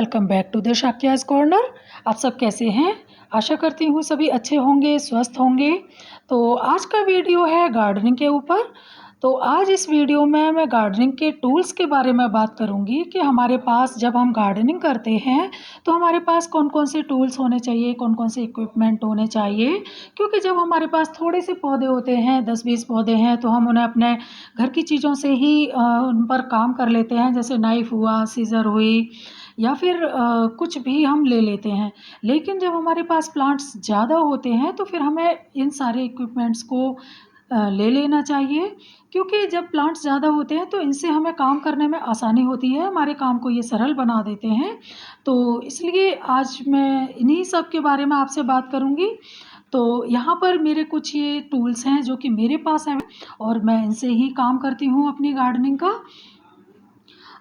Welcome back to the Shakya's corner. आप सब कैसे हैं? आशा करती हूँ सभी अच्छे होंगे, स्वस्थ होंगे। तो आज का वीडियो है गार्डनिंग के ऊपर। तो आज इस वीडियो में मैं गार्डनिंग के टूल्स के बारे में बात करूँगी कि हमारे पास जब हम गार्डनिंग करते हैं तो हमारे पास कौन कौन से टूल्स होने चाहिए, कौन कौन से इक्विपमेंट होने चाहिए। क्योंकि जब हमारे पास थोड़े से पौधे होते हैं, 10-20 पौधे हैं, तो हम उन्हें अपने घर की चीज़ों से ही उन पर काम कर लेते हैं, जैसे नाइफ़ हुआ, सीज़र हुई या फिर कुछ भी हम ले लेते हैं। लेकिन जब हमारे पास प्लांट्स ज़्यादा होते हैं तो फिर हमें इन सारे इक्विपमेंट्स को ले लेना चाहिए, क्योंकि जब प्लांट्स ज़्यादा होते हैं तो इनसे हमें काम करने में आसानी होती है, हमारे काम को ये सरल बना देते हैं। तो इसलिए आज मैं इन्हीं सब के बारे में आपसे बात करूँगी। तो यहाँ पर मेरे कुछ ये टूल्स हैं जो कि मेरे पास हैं और मैं इनसे ही काम करती हूँ अपनी गार्डनिंग का।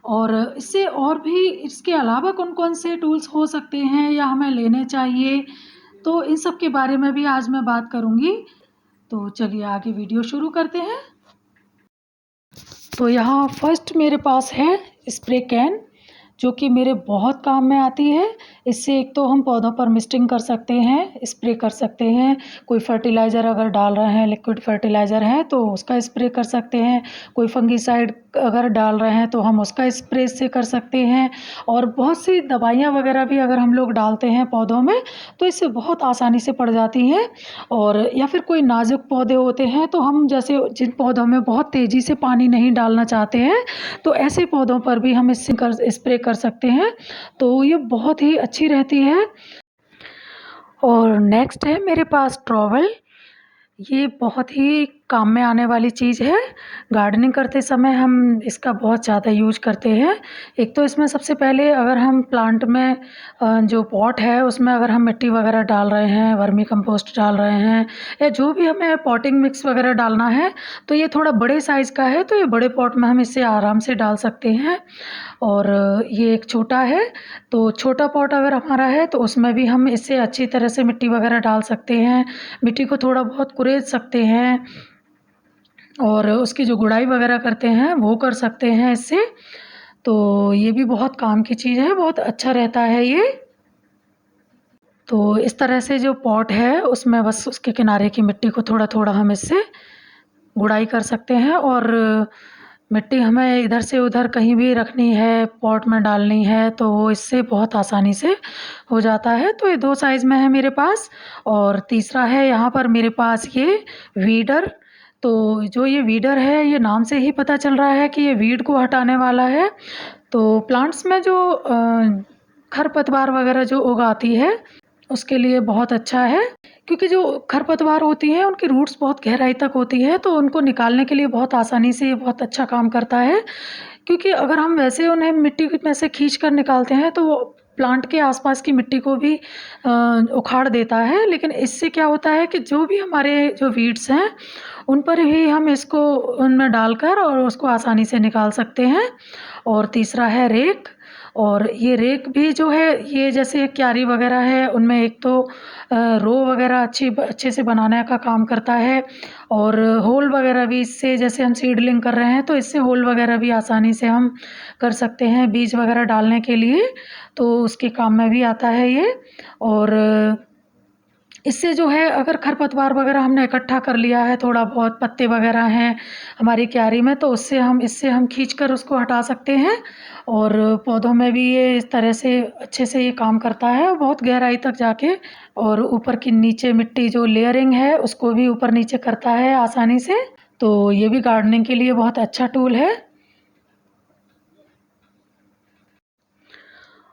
और इससे और भी इसके अलावा कौन-कौन से टूल्स हो सकते हैं या हमें लेने चाहिए, तो इन सब के बारे में भी आज मैं बात करूँगी। तो चलिए आगे वीडियो शुरू करते हैं। तो यहाँ फर्स्ट मेरे पास है स्प्रे कैन, जो कि मेरे बहुत काम में आती है। इससे एक तो हम पौधों पर मिस्टिंग कर सकते हैं, स्प्रे कर सकते हैं। कोई फर्टिलाइज़र अगर डाल रहे हैं, लिक्विड फर्टिलाइज़र है तो उसका स्प्रे कर सकते हैं। कोई फंगिसाइड अगर डाल रहे हैं तो हम उसका स्प्रे इससे कर सकते हैं। और बहुत सी दवाइयाँ वगैरह भी अगर हम लोग डालते हैं पौधों में तो इससे बहुत आसानी से पड़ जाती हैं। और या फिर कोई नाज़ुक पौधे होते हैं तो हम जैसे जिन पौधों में बहुत तेज़ी से पानी नहीं डालना चाहते हैं, तो ऐसे पौधों पर भी हम इससे स्प्रे कर सकते हैं। तो ये बहुत ही अच्छी रहती है। और नेक्स्ट है मेरे पास ट्रॉवल। ये बहुत ही काम में आने वाली चीज़ है। गार्डनिंग करते समय हम इसका बहुत ज़्यादा यूज़ करते हैं। एक तो इसमें सबसे पहले अगर हम प्लांट में जो पॉट है उसमें अगर हम मिट्टी वगैरह डाल रहे हैं, वर्मी कंपोस्ट डाल रहे हैं या जो भी हमें पॉटिंग मिक्स वगैरह डालना है, तो ये थोड़ा बड़े साइज़ का है तो ये बड़े पॉट में हम इसे आराम से डाल सकते हैं। और ये एक छोटा है, तो छोटा पॉट अगर हमारा है तो उसमें भी हम इससे अच्छी तरह से मिट्टी वगैरह डाल सकते हैं। मिट्टी को थोड़ा बहुत कुरेद सकते हैं और उसकी जो गुड़ाई वगैरह करते हैं वो कर सकते हैं इससे। तो ये भी बहुत काम की चीज़ है, बहुत अच्छा रहता है ये। तो इस तरह से जो पॉट है उसमें बस उसके किनारे की मिट्टी को थोड़ा-थोड़ा हम इससे गुड़ाई कर सकते हैं। और मिट्टी हमें इधर से उधर कहीं भी रखनी है, पॉट में डालनी है, तो वो इससे बहुत आसानी से हो जाता है। तो ये 2 साइज़ में है मेरे पास। और तीसरा है यहाँ पर मेरे पास ये वीडर। तो जो ये वीडर है, ये नाम से ही पता चल रहा है कि ये वीड को हटाने वाला है। तो प्लांट्स में जो खरपतवार वगैरह जो उग आती है, उसके लिए बहुत अच्छा है। क्योंकि जो खरपतवार होती हैं उनकी रूट्स बहुत गहराई तक होती है, तो उनको निकालने के लिए बहुत आसानी से ये बहुत अच्छा काम करता है। क्योंकि अगर हम वैसे उन्हें मिट्टी में से खींच कर निकालते हैं तो वो प्लांट के आसपास की मिट्टी को भी उखाड़ देता है। लेकिन इससे क्या होता है कि जो भी हमारे जो वीड्स हैं उन पर ही हम इसको उनमें डालकर और उसको आसानी से निकाल सकते हैं। और तीसरा है रेक। और ये रेक भी जो है, ये जैसे क्यारी वगैरह है उनमें एक तो रो वगैरह अच्छे से बनाने का काम करता है। और होल वगैरह भी इससे, जैसे हम सीडलिंग कर रहे हैं तो इससे होल वगैरह भी आसानी से हम कर सकते हैं बीज वगैरह डालने के लिए, तो उसके काम में भी आता है ये। और इससे जो है अगर खरपतवार वगैरह हमने इकट्ठा कर लिया है, थोड़ा बहुत पत्ते वगैरह हैं हमारी क्यारी में, तो इससे हम खींचकर उसको हटा सकते हैं। और पौधों में भी ये इस तरह से अच्छे से ये काम करता है और बहुत गहराई तक जाके, और ऊपर की नीचे मिट्टी जो लेयरिंग है उसको भी ऊपर नीचे करता है आसानी से। तो ये भी गार्डनिंग के लिए बहुत अच्छा टूल है।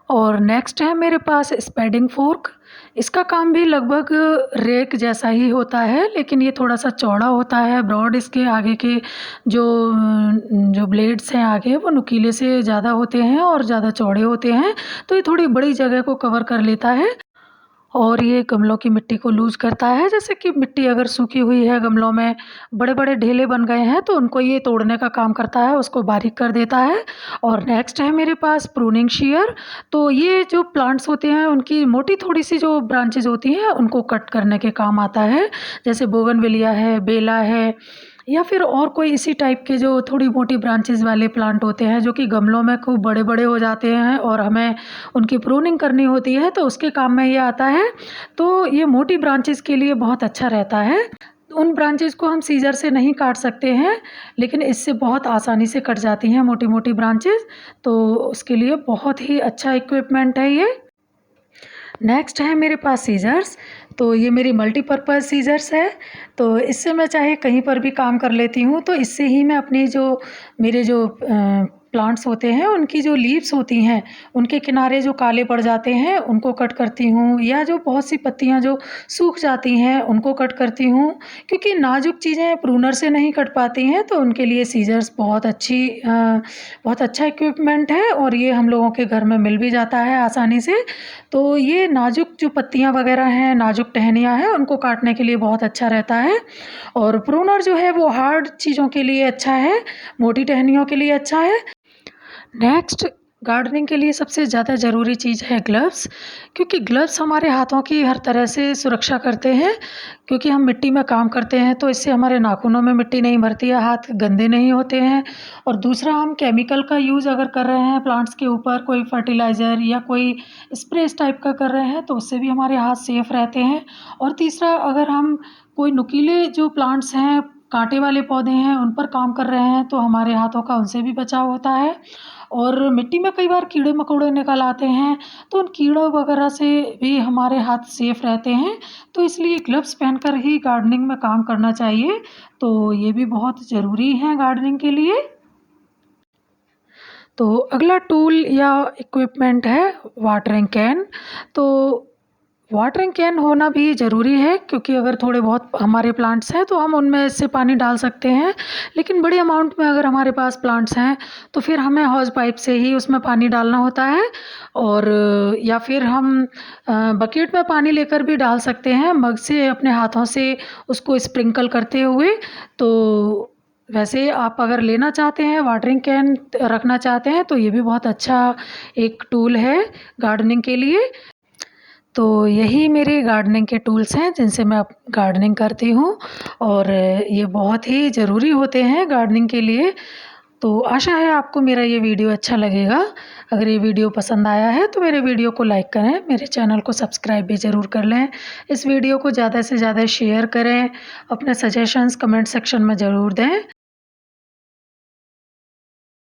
और नेक्स्ट है मेरे पास स्पैडिंग फोर्क। इसका काम भी लगभग रेक जैसा ही होता है, लेकिन ये थोड़ा सा चौड़ा होता है, ब्रॉड। इसके आगे के जो जो ब्लेड्स हैं आगे, वो नुकीले से ज़्यादा होते हैं और ज़्यादा चौड़े होते हैं, तो ये थोड़ी बड़ी जगह को कवर कर लेता है। और ये गमलों की मिट्टी को लूज़ करता है। जैसे कि मिट्टी अगर सूखी हुई है, गमलों में बड़े-बड़े ढेले बन गए हैं, तो उनको ये तोड़ने का काम करता है, उसको बारीक कर देता है। और नेक्स्ट है मेरे पास प्रूनिंग शीयर। तो ये जो प्लांट्स होते हैं उनकी मोटी थोड़ी-सी जो ब्रांचेज़ होती हैं उनको कट करने के काम आता है। जैसे बोगनविलिया है, बेला है या फिर और कोई इसी टाइप के जो थोड़ी मोटी ब्रांचेज़ वाले प्लांट होते हैं जो कि गमलों में खूब बड़े-बड़े हो जाते हैं और हमें उनकी प्रूनिंग करनी होती है, तो उसके काम में ये आता है। तो ये मोटी ब्रांचेज़ के लिए बहुत अच्छा रहता है। उन ब्रांचेज़ को हम सीज़र से नहीं काट सकते हैं, लेकिन इससे बहुत आसानी से कट जाती हैं मोटी-मोटी ब्रांचेज़, तो उसके लिए बहुत ही अच्छा इक्विपमेंट है ये। नेक्स्ट है मेरे पास सीज़र्स। तो ये मेरी मल्टीपर्पज़ सीज़र्स है। तो इससे मैं चाहे कहीं पर भी काम कर लेती हूँ, तो इससे ही मैं अपनी जो मेरे जो प्लांट्स होते हैं उनकी जो लीव्स होती हैं, उनके किनारे जो काले पड़ जाते हैं उनको कट करती हूँ, या जो बहुत सी पत्तियाँ जो सूख जाती हैं उनको कट करती हूँ। क्योंकि नाज़ुक चीज़ें प्रूनर से नहीं कट पाती हैं, तो उनके लिए सीज़र्स बहुत अच्छा इक्विपमेंट है और ये हम लोगों के घर में मिल भी जाता है आसानी से। तो ये नाज़ुक जो पत्तियाँ वगैरह हैं, नाज़ुक टहनियाँ हैं, उनको काटने के लिए बहुत अच्छा रहता है। और प्रूनर जो है वो हार्ड चीज़ों के लिए अच्छा है, मोटी टहनियों के लिए अच्छा है। नेक्स्ट, गार्डनिंग के लिए सबसे ज़्यादा ज़रूरी चीज़ है ग्लव्स, क्योंकि ग्लव्स हमारे हाथों की हर तरह से सुरक्षा करते हैं। क्योंकि हम मिट्टी में काम करते हैं, तो इससे हमारे नाखूनों में मिट्टी नहीं भरती है, हाथ गंदे नहीं होते हैं। और दूसरा, हम केमिकल का यूज़ अगर कर रहे हैं प्लांट्स के ऊपर, कोई फर्टिलाइज़र या कोई स्प्रे इस टाइप का कर रहे हैं, तो उससे भी हमारे हाथ सेफ रहते हैं। और तीसरा, अगर हम कोई नुकीले जो प्लांट्स हैं, काँटे वाले पौधे हैं, उन पर काम कर रहे हैं, तो हमारे हाथों का उनसे भी बचाव होता है। और मिट्टी में कई बार कीड़े-मकोड़े निकल आते हैं, तो उन कीड़ों वगैरह से भी हमारे हाथ सेफ रहते हैं। तो इसलिए ग्लव्स पहनकर ही गार्डनिंग में काम करना चाहिए। तो ये भी बहुत ज़रूरी है गार्डनिंग के लिए। तो अगला टूल या इक्विपमेंट है वाटरिंग कैन। तो वाटरिंग कैन होना भी ज़रूरी है, क्योंकि अगर थोड़े बहुत हमारे प्लांट्स हैं तो हम उनमें से पानी डाल सकते हैं। लेकिन बड़े अमाउंट में अगर हमारे पास प्लांट्स हैं, तो फिर हमें हौज़ पाइप से ही उसमें पानी डालना होता है। और या फिर हम बकेट में पानी लेकर भी डाल सकते हैं, मग से अपने हाथों से उसको स्प्रिंकल करते हुए। तो वैसे आप अगर लेना चाहते हैं, वाटरिंग कैन रखना चाहते हैं, तो ये भी बहुत अच्छा एक टूल है गार्डनिंग के लिए। तो यही मेरे गार्डनिंग के टूल्स हैं जिनसे मैं अब गार्डनिंग करती हूँ, और ये बहुत ही ज़रूरी होते हैं गार्डनिंग के लिए। तो आशा है आपको मेरा ये वीडियो अच्छा लगेगा। अगर ये वीडियो पसंद आया है तो मेरे वीडियो को लाइक करें, मेरे चैनल को सब्सक्राइब भी ज़रूर कर लें। इस वीडियो को ज़्यादा से ज़्यादा शेयर करें, अपने सजेशंस कमेंट सेक्शन में ज़रूर दें।